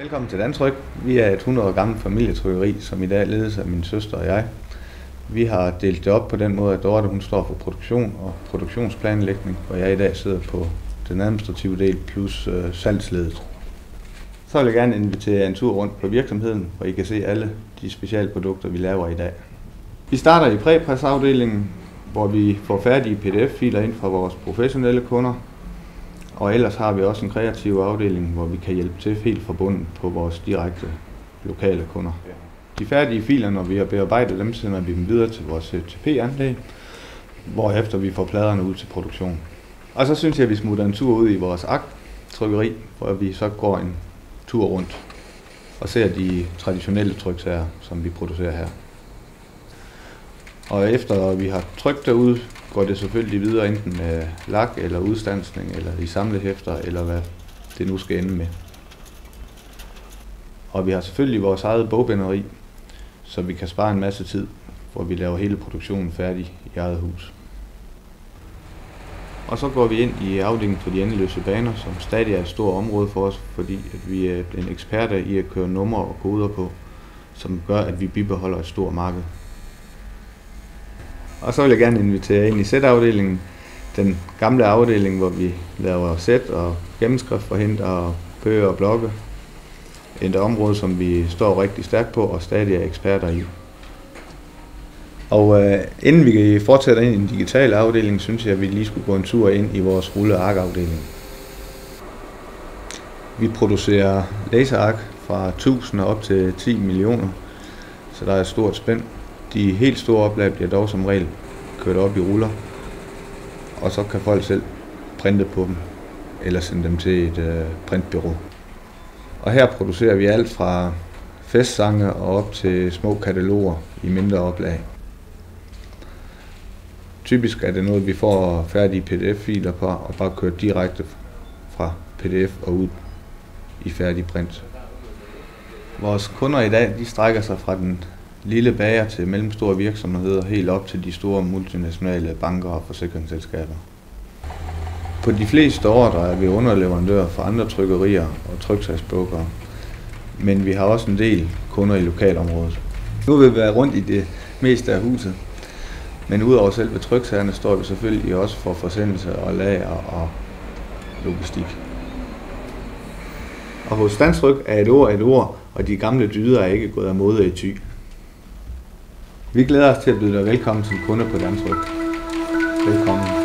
Velkommen til Danstryk. Vi er et 100 år gammelt familietrykkeri, som i dag ledes af min søster og jeg. Vi har delt det op på den måde, at Dorte hun står for produktion og produktionsplanlægning, og jeg i dag sidder på den administrative del plus salgsledet. Så vil jeg gerne invitere en tur rundt på virksomheden, hvor I kan se alle de specialprodukter, vi laver i dag. Vi starter i præpressafdelingen, hvor vi får færdige PDF-filer ind fra vores professionelle kunder. Og ellers har vi også en kreativ afdeling, hvor vi kan hjælpe til helt forbundet på vores direkte lokale kunder. De færdige filer, når vi har bearbejdet dem, sender vi dem videre til vores CTP-anlæg, hvorefter vi får pladerne ud til produktion. Og så synes jeg, at vi smutter en tur ud i vores trykkeri, hvor vi så går en tur rundt og ser de traditionelle tryksager, som vi producerer her. Og efter vi har trykt derude, går det selvfølgelig videre enten med lak eller udstansning eller i samlehæfter eller hvad det nu skal ende med. Og vi har selvfølgelig vores eget bogbinderi, så vi kan spare en masse tid, hvor vi laver hele produktionen færdig i eget hus. Og så går vi ind i afdelingen for de endeløse baner, som stadig er et stort område for os, fordi at vi er en eksperter i at køre numre og koder på, som gør, at vi bibeholder et stort marked. Og så vil jeg gerne invitere ind i sætafdelingen, den gamle afdeling, hvor vi laver sæt og gennemskriftsforhindre og bøger og blogge. Et område, som vi står rigtig stærkt på og stadig er eksperter i. Og inden vi fortsætter ind i den digitale afdeling, synes jeg, at vi lige skulle gå en tur ind i vores rulle- og arkafdeling. Vi producerer laserark fra 1000 op til 10 millioner, så der er et stort spænd. De helt store oplag bliver dog som regel kørt op i ruller, og så kan folk selv printe på dem, eller sende dem til et printbureau. Og her producerer vi alt fra festsange og op til små kataloger i mindre oplag. Typisk er det noget, vi får færdige PDF-filer på, og bare kører direkte fra PDF og ud i færdig print. Vores kunder i dag, de strækker sig fra den lille bager til mellemstore virksomheder, helt op til de store multinationale banker og forsikringsselskaber. På de fleste ordrer er vi underleverandører for andre trykkerier og tryksagsbrugere, men vi har også en del kunder i lokalområdet. Nu vil vi være rundt i det meste af huset, men udover selve tryksagerne står vi selvfølgelig også for forsendelse og lager og logistik. Og hos Danstryk er et ord, og de gamle dyder er ikke gået af mode i ty. Vi glæder os til at byde dig velkommen som kunde på Danstryk. Velkommen.